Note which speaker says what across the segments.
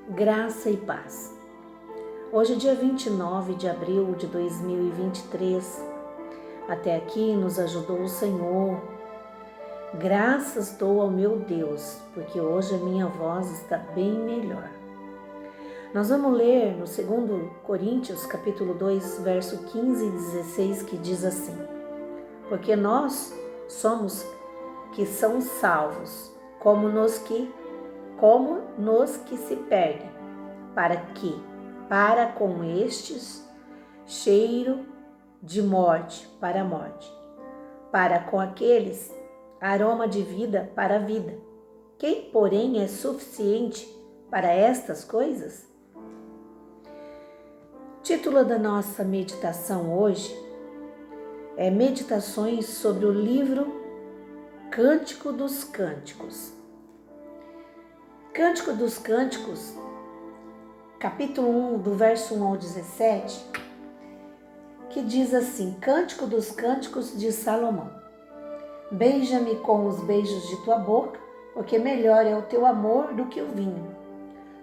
Speaker 1: Graça e paz. Hoje é dia 29 de abril de 2023. Até aqui nos ajudou o Senhor. Graças dou ao meu Deus, porque hoje a minha voz está bem melhor. Nós vamos ler no 2 Coríntios, capítulo 2, verso 15 e 16, que diz assim: porque nós somos que são salvos, como nos que se perdem, para com estes cheiro de morte para a morte, para com aqueles aroma de vida para a vida. Quem, porém, é suficiente para estas coisas? Título da nossa meditação hoje é Meditações sobre o livro Cântico dos Cânticos. Cântico dos Cânticos, capítulo 1, do verso 1 ao 17, que diz assim: Cântico dos Cânticos de Salomão. Beija-me com os beijos de tua boca, porque melhor é o teu amor do que o vinho.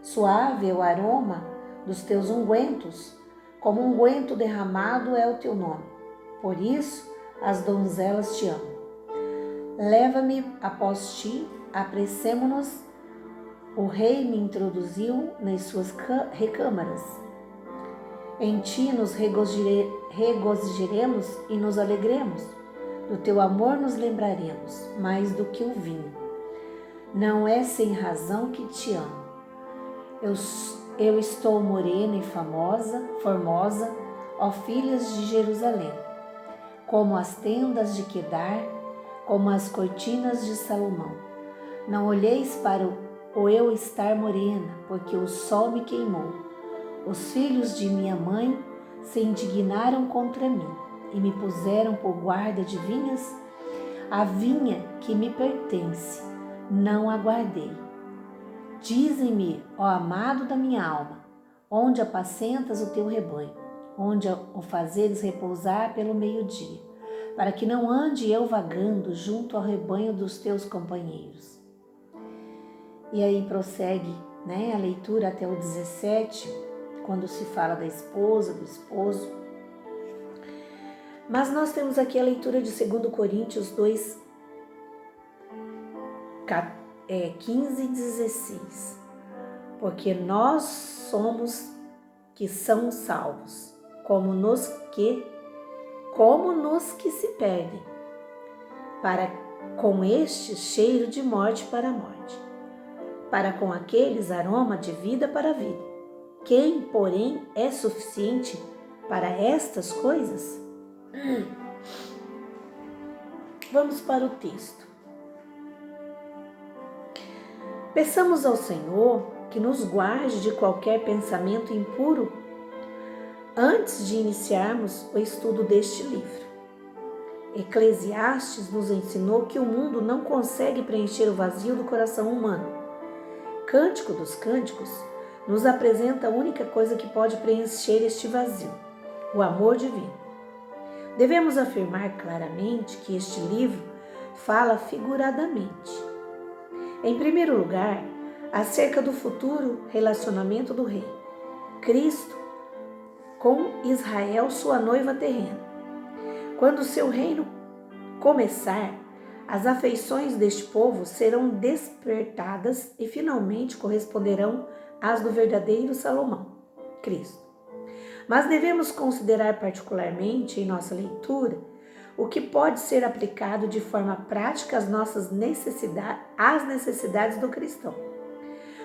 Speaker 1: Suave é o aroma dos teus ungüentos, como unguento derramado é o teu nome. Por isso as donzelas te amam. Leva-me após ti, apressemo-nos. O rei me introduziu nas suas recâmaras. Em ti nos regozijaremos e nos alegremos. Do teu amor nos lembraremos, mais do que o vinho. Não é sem razão que te amo. Eu estou morena e formosa, ó filhas de Jerusalém, como as tendas de Quedar, como as cortinas de Salomão. Não olheis para o eu estar morena, porque o sol me queimou. Os filhos de minha mãe se indignaram contra mim e me puseram por guarda de vinhas. A vinha que me pertence, não a guardei. Dizem-me, ó amado da minha alma, onde apacentas o teu rebanho, onde o fazeres repousar pelo meio-dia, para que não ande eu vagando junto ao rebanho dos teus companheiros. E aí prossegue, a leitura até o 17, quando se fala da esposa, do esposo. Mas nós temos aqui a leitura de 2 Coríntios 2, 15 e 16. Porque nós somos que são salvos, como nos que se perdem, para com este cheiro de morte para a morte, para com aqueles aroma de vida para a vida. Quem, porém, é suficiente para estas coisas? Vamos para o texto. Peçamos ao Senhor que nos guarde de qualquer pensamento impuro antes de iniciarmos o estudo deste livro. Eclesiastes nos ensinou que o mundo não consegue preencher o vazio do coração humano. Cântico dos Cânticos nos apresenta a única coisa que pode preencher este vazio: o amor divino. Devemos afirmar claramente que este livro fala figuradamente. Em primeiro lugar, acerca do futuro relacionamento do rei, Cristo, com Israel, sua noiva terrena. Quando seu reino começar, as afeições deste povo serão despertadas e finalmente corresponderão às do verdadeiro Salomão, Cristo. Mas devemos considerar particularmente em nossa leitura o que pode ser aplicado de forma prática às necessidades do cristão.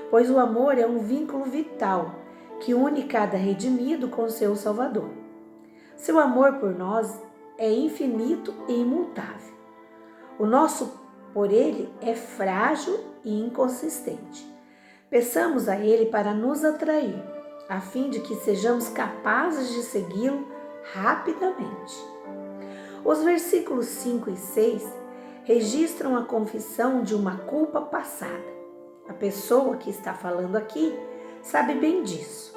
Speaker 1: Pois o amor é um vínculo vital que une cada redimido com seu Salvador. Seu amor por nós é infinito e imutável. O nosso por ele é frágil e inconsistente. Peçamos a ele para nos atrair, a fim de que sejamos capazes de segui-lo rapidamente. Os versículos 5 e 6 registram a confissão de uma culpa passada. A pessoa que está falando aqui sabe bem disso.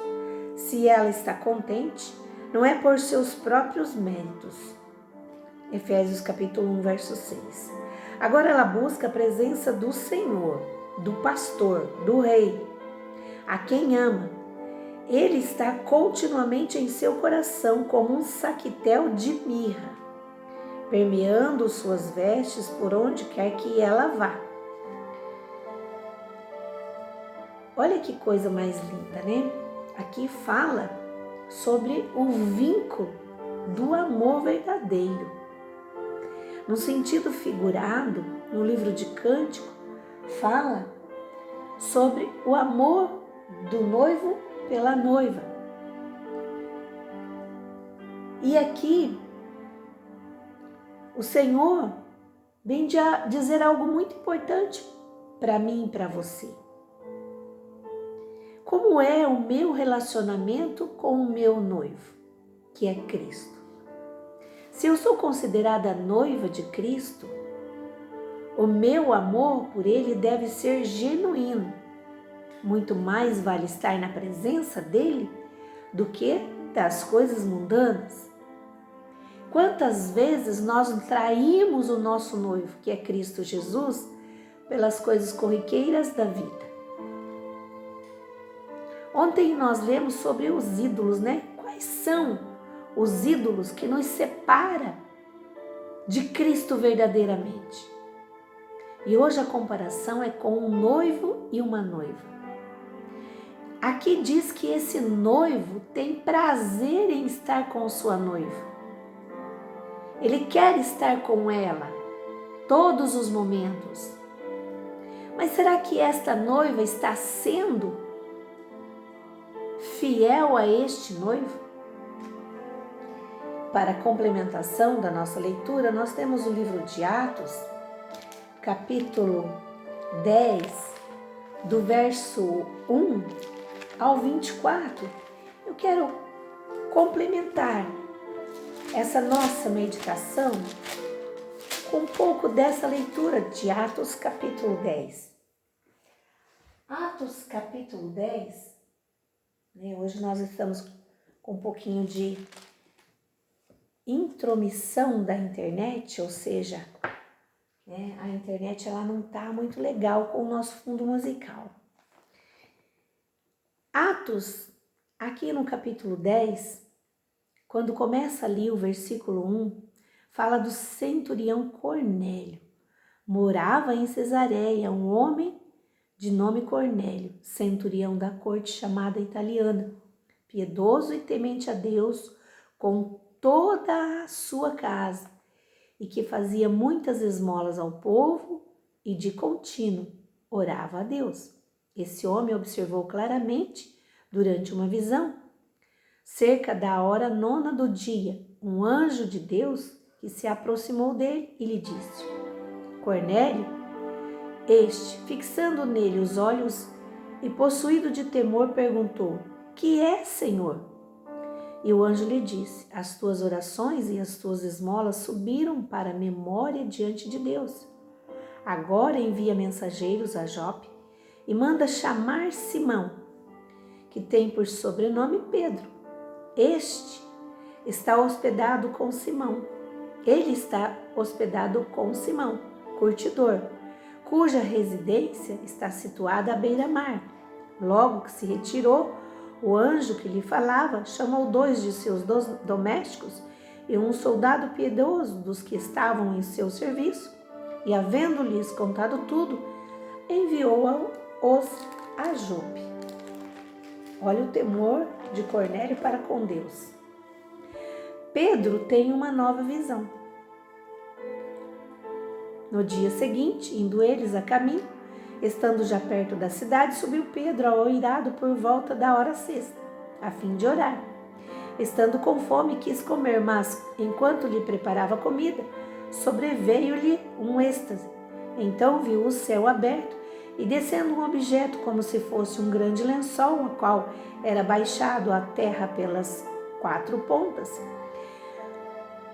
Speaker 1: Se ela está contente, não é por seus próprios méritos. Efésios capítulo 1, verso 6. Agora ela busca a presença do Senhor, do pastor, do rei. a quem ama. Ele está continuamente em seu coração como um saquetel de mirra, permeando suas vestes por onde quer que ela vá. Olha que coisa mais linda, né? Aqui fala sobre o vínculo do amor verdadeiro. No sentido figurado, no livro de Cântico, fala sobre o amor do noivo pela noiva. E aqui, o Senhor vem dizer algo muito importante para mim e para você. Como é o meu relacionamento com o meu noivo, que é Cristo? Se eu sou considerada noiva de Cristo, o meu amor por Ele deve ser genuíno. Muito mais vale estar na presença dEle do que das coisas mundanas. Quantas vezes nós traímos o nosso noivo, que é Cristo Jesus, pelas coisas corriqueiras da vida? Ontem nós lemos sobre os ídolos, né? Quais são os ídolos que nos separam de Cristo verdadeiramente? E hoje a comparação é com um noivo e uma noiva. Aqui diz que esse noivo tem prazer em estar com sua noiva. Ele quer estar com ela todos os momentos. Mas será que esta noiva está sendo fiel a este noivo? Para a complementação da nossa leitura, nós temos o livro de Atos, capítulo 10, do verso 1 ao 24. Eu quero complementar essa nossa meditação com um pouco dessa leitura de Atos, capítulo 10. Atos, capítulo 10, né, hoje nós estamos com um pouquinho de intromissão da internet, ou seja, né, a internet ela não está muito legal com o nosso fundo musical. Atos, aqui no capítulo 10, quando começa ali o versículo 1, fala do centurião Cornélio. Morava em Cesareia um homem de nome Cornélio, centurião da corte chamada italiana, piedoso e temente a Deus com toda a sua casa, e que fazia muitas esmolas ao povo e de contínuo orava a Deus. Esse homem observou claramente, durante uma visão, cerca da hora 9 do dia, um anjo de Deus que se aproximou dele e lhe disse: Cornélio. Este, fixando nele os olhos e possuído de temor, perguntou: Que é, Senhor? E o anjo lhe disse: As tuas orações e as tuas esmolas subiram para a memória diante de Deus. Agora envia mensageiros a Jope e manda chamar Simão, que tem por sobrenome Pedro. Este está hospedado com Simão. Ele está hospedado com Simão, curtidor, cuja residência está situada à beira-mar. Logo que se retirou, o anjo que lhe falava chamou 2 de seus domésticos e um soldado piedoso dos que estavam em seu serviço, e, havendo-lhes contado tudo, enviou-os a Jope. Olha o temor de Cornélio para com Deus. Pedro tem uma nova visão. No dia seguinte, indo eles a caminho, estando já perto da cidade, subiu Pedro ao eirado por volta da hora sexta, a fim de orar. Estando com fome, quis comer, mas, enquanto lhe preparava comida, sobreveio-lhe um êxtase. Então viu o céu aberto e descendo um objeto como se fosse um grande lençol, o qual era baixado à terra pelas 4 pontas,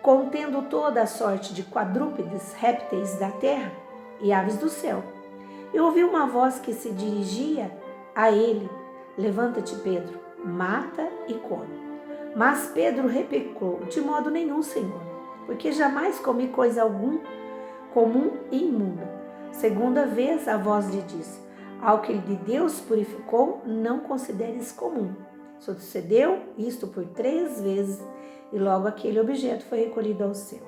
Speaker 1: contendo toda a sorte de quadrúpedes, répteis da terra e aves do céu. E ouviu uma voz que se dirigia a ele: Levanta-te, Pedro, mata e come. Mas Pedro replicou: De modo nenhum, Senhor, porque jamais comi coisa alguma comum e imunda. Segunda vez a voz lhe disse: Ao que de Deus purificou, não consideres comum. Sucedeu isto por 3 vezes, e logo aquele objeto foi recolhido ao céu.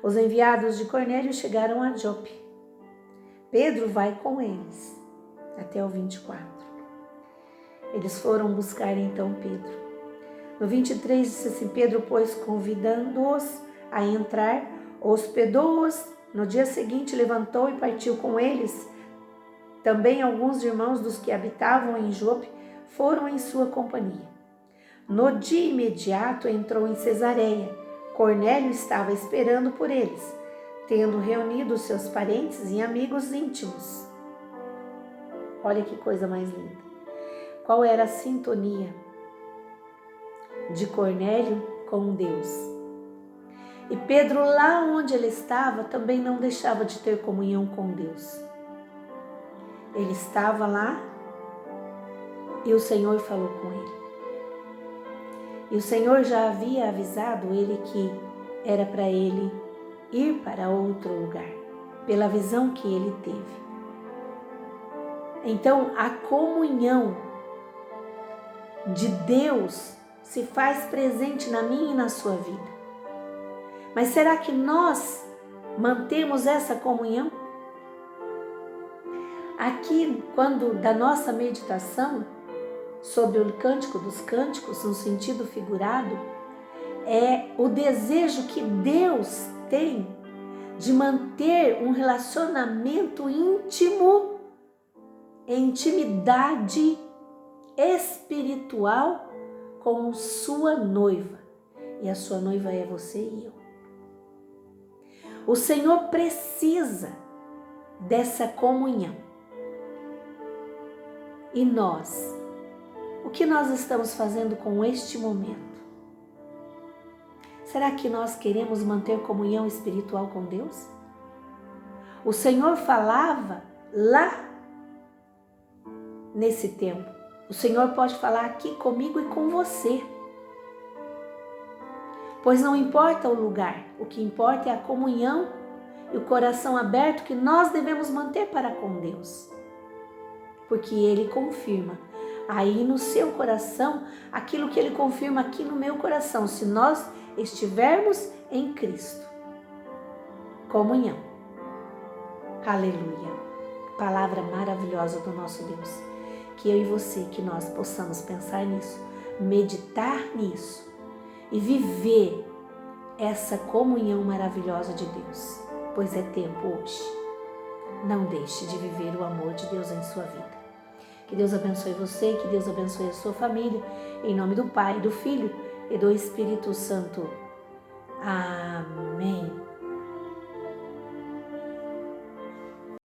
Speaker 1: Os enviados de Cornélio chegaram a Jope. Pedro vai com eles, até o 24. Eles foram buscar então Pedro. No 23 disse assim: Pedro, pois, convidando-os a entrar, hospedou-os. No dia seguinte levantou e partiu com eles. Também alguns irmãos dos que habitavam em Jope foram em sua companhia. No dia imediato entrou em Cesareia. Cornélio estava esperando por eles, tendo reunido seus parentes e amigos íntimos. Olha que coisa mais linda. Qual era a sintonia de Cornélio com Deus? E Pedro, lá onde ele estava, também não deixava de ter comunhão com Deus. Ele estava lá e o Senhor falou com ele. E o Senhor já havia avisado ele que era para ele ir para outro lugar, pela visão que ele teve. Então, a comunhão de Deus se faz presente na minha e na sua vida. Mas será que nós mantemos essa comunhão? Aqui, quando da nossa meditação sobre o Cântico dos Cânticos, no sentido figurado, é o desejo que Deus tem de manter um relacionamento íntimo, intimidade espiritual com sua noiva. E a sua noiva é você e eu. O Senhor precisa dessa comunhão. E nós, o que nós estamos fazendo com este momento? Será que nós queremos manter comunhão espiritual com Deus? O Senhor falava lá nesse tempo. O Senhor pode falar aqui comigo e com você. Pois não importa o lugar, o que importa é a comunhão e o coração aberto que nós devemos manter para com Deus. Porque Ele confirma aí no seu coração aquilo que Ele confirma aqui no meu coração, se nós estivermos em Cristo. Comunhão. Aleluia. Palavra maravilhosa do nosso Deus. Que eu e você, que nós possamos pensar nisso, meditar nisso e viver essa comunhão maravilhosa de Deus, pois é tempo hoje. Não deixe de viver o amor de Deus em sua vida. Que Deus abençoe você, que Deus abençoe a sua família, em nome do Pai, do Filho e do Espírito Santo. Amém.